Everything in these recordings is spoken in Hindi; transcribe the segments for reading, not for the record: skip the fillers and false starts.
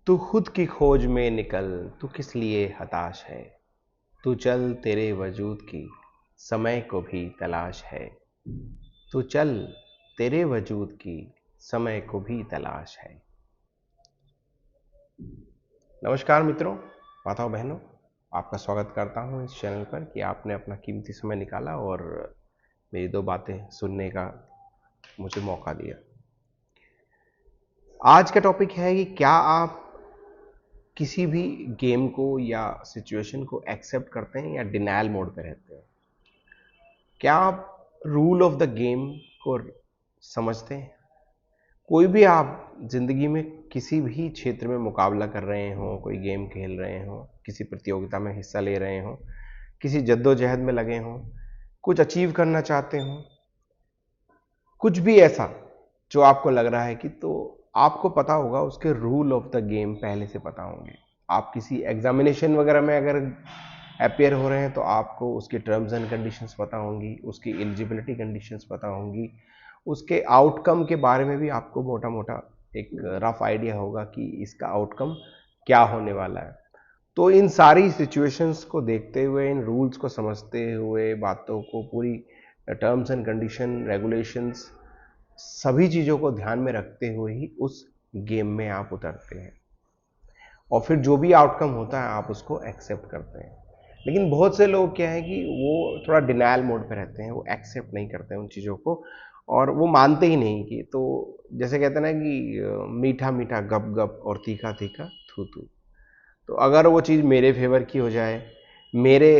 तू खुद की खोज में निकल, तू किस लिए हताश है। तू चल, तेरे वजूद की समय को भी तलाश है। तू चल, तेरे वजूद की समय को भी तलाश है। नमस्कार मित्रों, माताओं बहनों, आपका स्वागत करता हूं इस चैनल पर कि आपने अपना कीमती समय निकाला और मेरी दो बातें सुनने का मुझे मौका दिया। आज का टॉपिक है कि क्या आप किसी भी गेम को या सिचुएशन को एक्सेप्ट करते हैं या डिनायल मोड पे रहते हैं। क्या आप रूल ऑफ द गेम को समझते हैं। कोई भी आप जिंदगी में किसी भी क्षेत्र में मुकाबला कर रहे हो, कोई गेम खेल रहे हो, किसी प्रतियोगिता में हिस्सा ले रहे हो, किसी जद्दोजहद में लगे हो, कुछ अचीव करना चाहते हो, कुछ भी ऐसा जो आपको लग रहा है कि, तो आपको पता होगा उसके रूल ऑफ द गेम पहले से पता होंगे। आप किसी एग्जामिनेशन वगैरह में अगर अपेयर हो रहे हैं तो आपको उसके टर्म्स एंड कंडीशंस पता होंगी, उसकी एलिजिबिलिटी कंडीशंस पता होंगी, उसके आउटकम के बारे में भी आपको मोटा मोटा एक रफ आइडिया होगा कि इसका आउटकम क्या होने वाला है। तो इन सारी सिचुएशंस को देखते हुए, इन रूल्स को समझते हुए, बातों को पूरी टर्म्स एंड कंडीशन, रेगुलेशंस, सभी चीज़ों को ध्यान में रखते हुए ही उस गेम में आप उतरते हैं और फिर जो भी आउटकम होता है आप उसको एक्सेप्ट करते हैं। लेकिन बहुत से लोग क्या है कि वो थोड़ा डिनायल मोड पे रहते हैं, वो एक्सेप्ट नहीं करते हैं उन चीज़ों को और वो मानते ही नहीं कि, तो जैसे कहते हैं ना कि मीठा मीठा गप गप और तीखा तीखा थू थू। तो अगर वो चीज़ मेरे फेवर की हो जाए, मेरे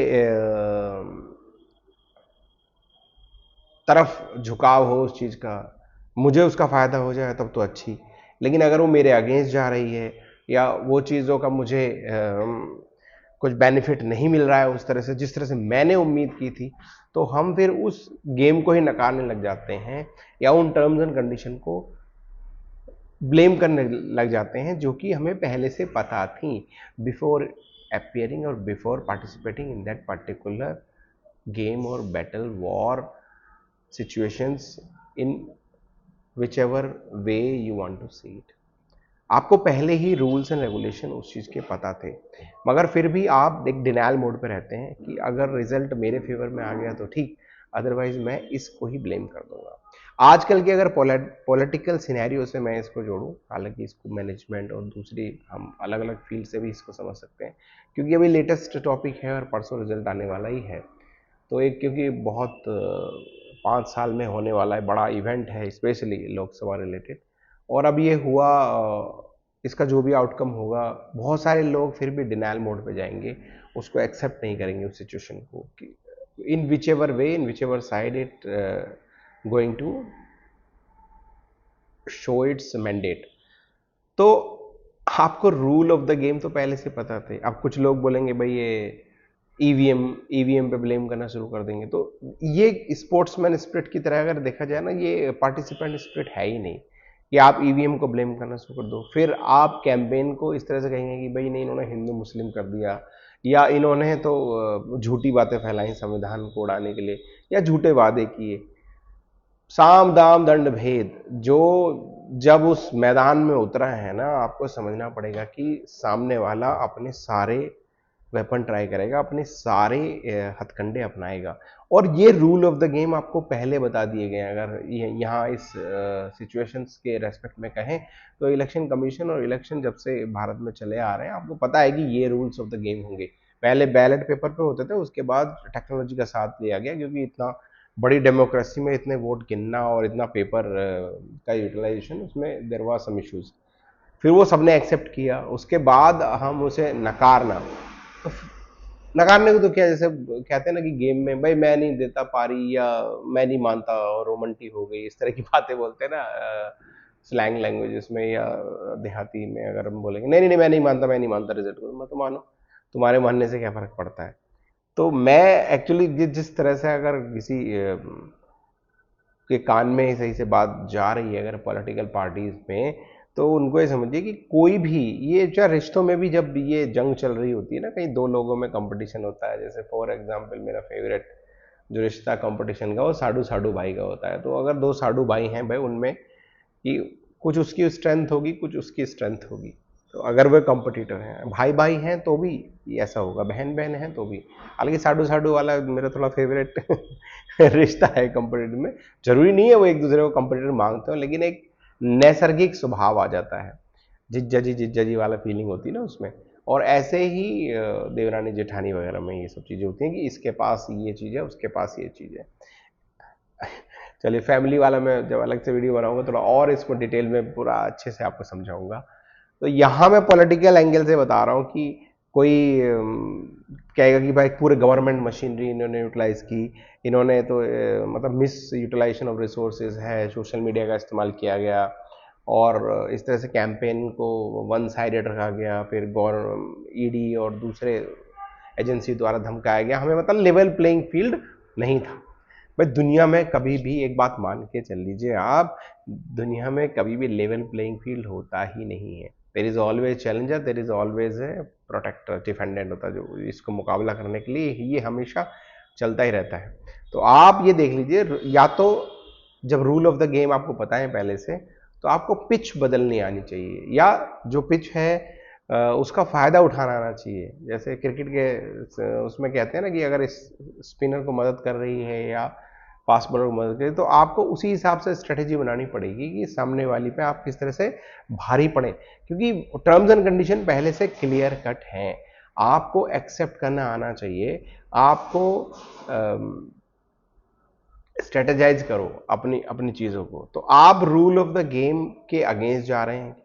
तरफ झुकाव हो उस चीज़ का, मुझे उसका फ़ायदा हो जाए तब तो अच्छी। लेकिन अगर वो मेरे अगेंस्ट जा रही है या वो चीज़ों का मुझे कुछ बेनिफिट नहीं मिल रहा है उस तरह से जिस तरह से मैंने उम्मीद की थी, तो हम फिर उस गेम को ही नकारने लग जाते हैं या उन टर्म्स एंड कंडीशन को ब्लेम करने लग जाते हैं जो कि हमें पहले से पता थी, बिफोर अपियरिंग और before participating in that particular game और battle war situations in whichever way you want to see it। आपको पहले ही रूल्स एंड रेगुलेशन उस चीज़ के पता थे, मगर फिर भी आप एक डिनायल मोड पे रहते हैं कि अगर रिजल्ट मेरे फेवर में आ गया तो ठीक, अदरवाइज मैं इसको ही ब्लेम कर दूंगा। आजकल के अगर पॉलिटिकल सिनेरियो से मैं इसको जोड़ूं, हालांकि इसको मैनेजमेंट और दूसरी हम अलग अलग फील्ड से भी इसको समझ सकते हैं, क्योंकि अभी लेटेस्ट टॉपिक है और परसों रिजल्ट आने वाला ही है। तो एक क्योंकि बहुत 5 साल में होने वाला है बड़ा इवेंट है, स्पेशली लोकसभा रिलेटेड, और अब ये हुआ, इसका जो भी आउटकम होगा, बहुत सारे लोग फिर भी डिनायल मोड पे जाएंगे, उसको एक्सेप्ट नहीं करेंगे उस सिचुएशन को कि in whichever way, in whichever side it going to show its mandate. तो आपको रूल ऑफ द गेम तो पहले से पता थे। अब कुछ लोग बोलेंगे भाई ये ईवीएम पे ब्लेम करना शुरू कर देंगे, तो ये स्पोर्ट्समैन स्पिरिट की तरह अगर देखा जाए ना, ये पार्टिसिपेंट स्पिरिट है ही नहीं कि आप ईवीएम को ब्लेम करना शुरू कर दो। फिर आप कैंपेन को इस तरह से कहेंगे कि भाई नहीं, इन्होंने हिंदू मुस्लिम कर दिया, या इन्होंने तो झूठी बातें फैलाई संविधान को उड़ाने के लिए, या झूठे वादे किए। साम दाम दंड भेद, जो जब उस मैदान में उतरा है ना, आपको समझना पड़ेगा कि सामने वाला अपने सारे वेपन ट्राई करेगा, अपने सारे हथकंडे अपनाएगा, और ये रूल ऑफ द गेम आपको पहले बता दिए गए हैं। अगर यहाँ इस सिचुएशंस के रेस्पेक्ट में कहें तो इलेक्शन कमीशन और इलेक्शन जब से भारत में चले आ रहे हैं, आपको पता है कि ये रूल्स ऑफ द गेम होंगे। पहले बैलेट पेपर पे होते थे, उसके बाद टेक्नोलॉजी का साथ लिया गया, क्योंकि इतना बड़ी डेमोक्रेसी में इतने वोट गिनना और इतना पेपर का यूटिलाइजेशन, उसमें देयर वाज सम इश्यूज। फिर वो सबने एक्सेप्ट किया, उसके बाद हम उसे नकारना, तो नकारने को तो क्या, जैसे कहते हैं ना कि गेम में भाई मैं नहीं देता पारी, या मैं नहीं मानता और रोमंटी हो गई, इस तरह की बातें बोलते हैं ना स्लैंग लैंग्वेजेस में, या देहाती में अगर हम बोलेंगे नहीं नहीं नहीं, मैं नहीं मानता रिजल्ट को, मैं तो मानो, तुम्हारे मानने से क्या फर्क पड़ता है। तो मैं एक्चुअली जिस तरह से अगर किसी के कान में सही से बात जा रही है अगर पॉलिटिकल पार्टीज में, तो उनको ये समझिए कि कोई भी, ये चाहे रिश्तों में भी जब ये जंग चल रही होती है ना, कहीं दो लोगों में कंपटीशन होता है, जैसे फॉर एग्जांपल मेरा फेवरेट जो रिश्ता कंपटीशन का, वो साडू साडू भाई का होता है। तो अगर दो साडू भाई हैं भाई, उनमें कि कुछ उसकी स्ट्रेंथ होगी, कुछ उसकी स्ट्रेंथ होगी, तो अगर वे कंपटीटर हैं, भाई भाई हैं तो भी ऐसा होगा, बहन बहन हैं तो भी। हालांकि साडू साडू वाला मेरा थोड़ा फेवरेट रिश्ता है कंपटीटर में। जरूरी नहीं है वो एक दूसरे को कंपटीटर मांगते हो, लेकिन एक नैसर्गिक स्वभाव आ जाता है, जिज्जा जी वाला फीलिंग होती है ना उसमें। और ऐसे ही देवरानी जेठानी वगैरह में ये सब चीजें होती हैं कि इसके पास ये चीज है, उसके पास ये चीज है। चलिए फैमिली वाला मैं जब अलग से वीडियो बनाऊंगा थोड़ा और इसको डिटेल में पूरा अच्छे से आपको समझाऊंगा। तो यहाँ मैं पॉलिटिकल एंगल से बता रहा हूँ कि कोई कहेगा कि भाई पूरे गवर्नमेंट मशीनरी इन्होंने यूटिलाइज की, इन्होंने तो मतलब मिस यूटिलाइजेशन ऑफ रिसोर्सेज है, सोशल मीडिया का इस्तेमाल किया गया और इस तरह से कैंपेन को वन साइडेड रखा गया, फिर गवर्नमेंट ईडी और दूसरे एजेंसी द्वारा धमकाया गया, हमें मतलब लेवल प्लेइंग फील्ड नहीं था। भाई दुनिया में कभी भी एक बात मान के चल लीजिए आप, दुनिया में कभी भी लेवल प्लेइंग फील्ड होता ही नहीं है। There is always challenger, there is always a protector, defendant होता है जो इसको मुकाबला करने के लिए, ये हमेशा चलता ही रहता है। तो आप ये देख लीजिए, या तो जब रूल ऑफ द गेम आपको पता है पहले से, तो आपको पिच बदलनी आनी चाहिए, या जो पिच है उसका फायदा उठाना आना चाहिए। जैसे क्रिकेट के उसमें कहते हैं ना कि अगर इस स्पिनर को मदद कर रही है या फास्ट बॉलर को मदद करे, तो आपको उसी हिसाब से स्ट्रेटेजी बनानी पड़ेगी कि सामने वाली पे आप किस तरह से भारी पड़े, क्योंकि टर्म्स एंड कंडीशन पहले से क्लियर कट हैं। आपको एक्सेप्ट करना आना चाहिए, आपको स्ट्रेटेजाइज करो अपनी अपनी चीजों को। तो आप रूल ऑफ द गेम के अगेंस्ट जा रहे हैं।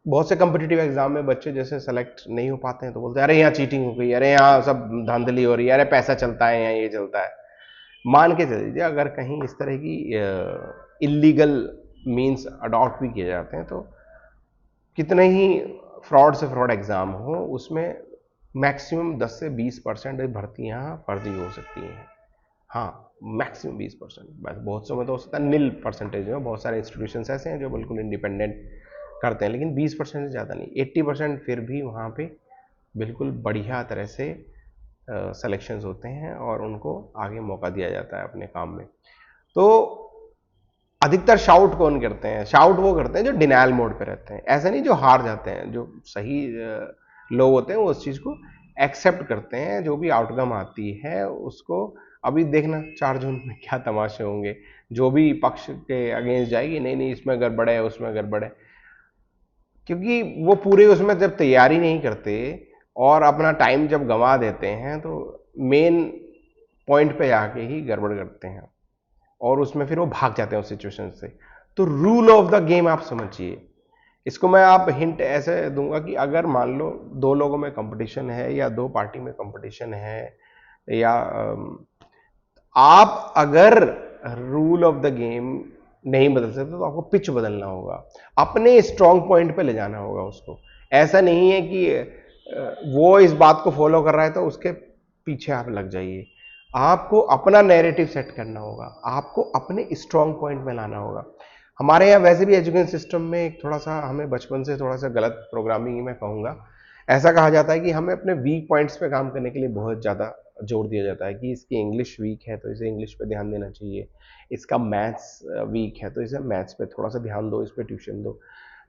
बहुत से कम्पिटिटिव एग्जाम में बच्चे जैसे सेलेक्ट नहीं हो पाते हैं तो बोलते हैं अरे यहाँ चीटिंग हो गई, अरे यहाँ सब धांधली हो रही है, अरे पैसा चलता है यहाँ, ये चलता है। मान के चल दीजिए अगर कहीं इस तरह की इलीगल मीन्स अडॉप्ट भी किए जाते हैं, तो कितने ही फ्रॉड से फ्रॉड एग्जाम हो, उसमें मैक्सिमम 10 से 20% भर्तियां फर्जी हो सकती हैं। हाँ, मैक्सिमम 20%, बस बहुत से में तो हो सकता है निल परसेंटेज में। बहुत सारे इंस्टीट्यूशन ऐसे हैं जो बिल्कुल इंडिपेंडेंट करते हैं, लेकिन 20% से ज़्यादा नहीं, 80% फिर भी वहाँ पे बिल्कुल बढ़िया तरह से सिलेक्शंस होते हैं और उनको आगे मौका दिया जाता है अपने काम में। तो अधिकतर शाउट कौन करते हैं? शाउट वो करते हैं जो डिनायल मोड पे रहते हैं। ऐसा नहीं जो हार जाते हैं, जो सही लोग होते हैं वो उस चीज़ को एक्सेप्ट करते हैं, जो भी आउटकम आती है उसको। अभी देखना 4 जून में क्या तमाशे होंगे, जो भी पक्ष के अगेंस्ट जाएगी, नहीं नहीं इसमें गड़बड़ है, उसमें गड़बड़ है, क्योंकि वो पूरे उसमें जब तैयारी नहीं करते और अपना टाइम जब गंवा देते हैं, तो मेन पॉइंट पे आके ही गड़बड़ करते हैं और उसमें फिर वो भाग जाते हैं उस सिचुएशन से। तो रूल ऑफ द गेम आप समझिए। इसको मैं आप हिंट ऐसे दूंगा कि अगर मान लो 2 लोगों में कंपटीशन है या 2 पार्टी में कंपटीशन है, या आप अगर रूल ऑफ द गेम नहीं बदल सकते तो आपको पिच बदलना होगा, अपने स्ट्रॉन्ग पॉइंट पे ले जाना होगा उसको। ऐसा नहीं है कि वो इस बात को फॉलो कर रहा है तो उसके पीछे आप लग जाइए। आपको अपना नैरेटिव सेट करना होगा, आपको अपने स्ट्रॉन्ग पॉइंट में लाना होगा। हमारे यहाँ वैसे भी एजुकेशन सिस्टम में एक थोड़ा सा हमें बचपन से थोड़ा सा गलत प्रोग्रामिंग मैं कहूँगा। ऐसा कहा जाता है कि हमें अपने वीक पॉइंट्स पे काम करने के लिए बहुत ज़्यादा जोर दिया जाता है कि इसकी इंग्लिश वीक है तो इसे इंग्लिश पे ध्यान देना चाहिए, इसका मैथ्स वीक है तो इसे मैथ्स पे थोड़ा सा ध्यान दो, इस पे ट्यूशन दो।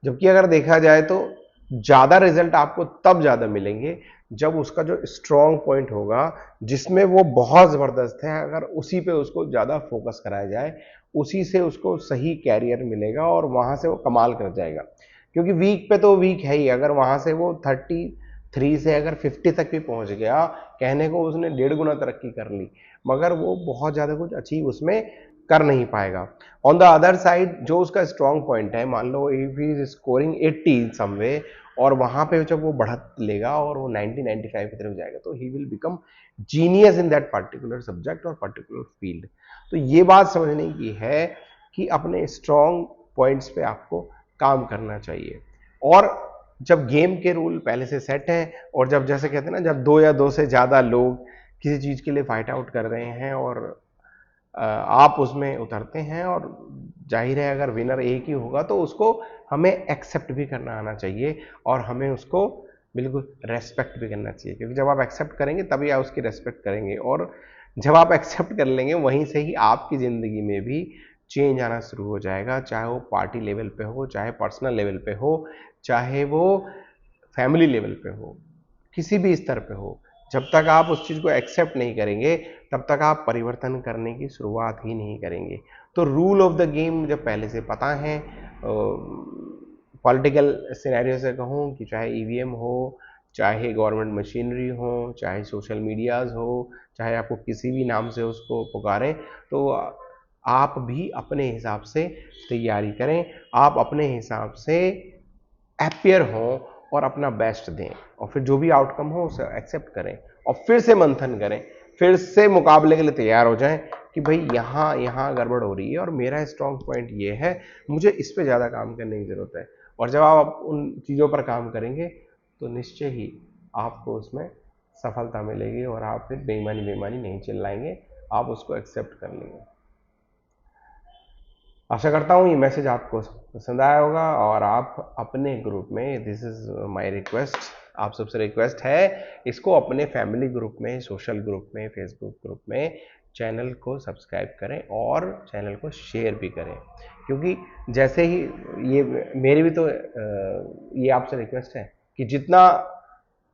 जबकि अगर देखा जाए तो ज़्यादा रिजल्ट आपको तब ज़्यादा मिलेंगे जब उसका जो स्ट्रॉन्ग पॉइंट होगा, जिसमें वो बहुत ज़बरदस्त है, अगर उसी पे उसको ज़्यादा फोकस कराया जाए, उसी से उसको सही कैरियर मिलेगा और वहाँ से वो कमाल कर जाएगा। क्योंकि वीक पे तो वीक है ही, अगर वहाँ से वो 33 से अगर 50 तक भी पहुँच गया, कहने को उसने 1.5 गुना तरक्की कर ली, मगर वो बहुत ज़्यादा कुछ अचीव उसमें कर नहीं पाएगा। ऑन द अदर साइड जो उसका स्ट्रॉन्ग पॉइंट है, मान लो इफ ही इज स्कोरिंग 80 इन सम वे, और वहाँ पे जब वो बढ़त लेगा और वो 90-95 की तरफ जाएगा, तो he will become genius in that particular subject और पर्टिकुलर फील्ड। तो ये बात समझने की है कि अपने स्ट्रॉन्ग पॉइंट्स पे आपको काम करना चाहिए। और जब गेम के रूल पहले से सेट हैं, और जब जैसे कहते हैं ना, जब 2 या 2 से ज़्यादा लोग किसी चीज़ के लिए फाइट आउट कर रहे हैं और आप उसमें उतरते हैं, और जाहिर है अगर विनर एक ही होगा तो उसको हमें एक्सेप्ट भी करना आना चाहिए और हमें उसको बिल्कुल रेस्पेक्ट भी करना चाहिए, क्योंकि जब आप एक्सेप्ट करेंगे तभी आप उसकी रेस्पेक्ट करेंगे, और जब आप एक्सेप्ट कर लेंगे वहीं से ही आपकी ज़िंदगी में भी चेंज आना शुरू हो जाएगा, चाहे वो पार्टी लेवल पे हो, चाहे पर्सनल लेवल पे हो, चाहे वो फैमिली लेवल पे हो, किसी भी स्तर पे हो। जब तक आप उस चीज़ को एक्सेप्ट नहीं करेंगे तब तक आप परिवर्तन करने की शुरुआत ही नहीं करेंगे। तो रूल ऑफ द गेम जब पहले से पता है, पॉलिटिकल सिनेरियो से कहूँ कि चाहे ईवीएम हो, चाहे गवर्नमेंट मशीनरी हो, चाहे सोशल मीडियाज़ हो, चाहे आपको किसी भी नाम से उसको पुकारें, तो आप भी अपने हिसाब से तैयारी करें, आप अपने हिसाब से एपियर हों और अपना बेस्ट दें, और फिर जो भी आउटकम हो उसे एक्सेप्ट करें और फिर से मंथन करें, फिर से मुकाबले के लिए तैयार हो जाएं कि भाई यहाँ यहाँ गड़बड़ हो रही है और मेरा स्ट्रॉन्ग पॉइंट ये है, मुझे इस पे ज़्यादा काम करने की ज़रूरत है। और जब आप उन चीज़ों पर काम करेंगे तो निश्चय ही आपको उसमें सफलता मिलेगी और आप फिर बेईमानी बेईमानी नहीं चिल्लाएंगे, आप उसको एक्सेप्ट कर लेंगे। आशा करता हूँ ये मैसेज आपको पसंद आया होगा और आप अपने ग्रुप में, दिस इज़ माय रिक्वेस्ट, आप सबसे रिक्वेस्ट है, इसको अपने फैमिली ग्रुप में, सोशल ग्रुप में, फेसबुक ग्रुप में चैनल को सब्सक्राइब करें और चैनल को शेयर भी करें, क्योंकि जैसे ही ये मेरी भी तो ये आपसे रिक्वेस्ट है कि जितना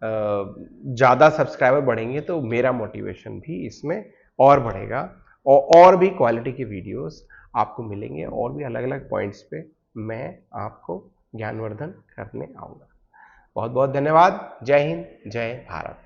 ज़्यादा सब्सक्राइबर बढ़ेंगे तो मेरा मोटिवेशन भी इसमें और बढ़ेगा और भी क्वालिटी के वीडियोस आपको मिलेंगे और भी अलग अलग पॉइंट्स पे मैं आपको ज्ञानवर्धन करने आऊँगा। बहुत बहुत धन्यवाद। जय हिंद, जय भारत।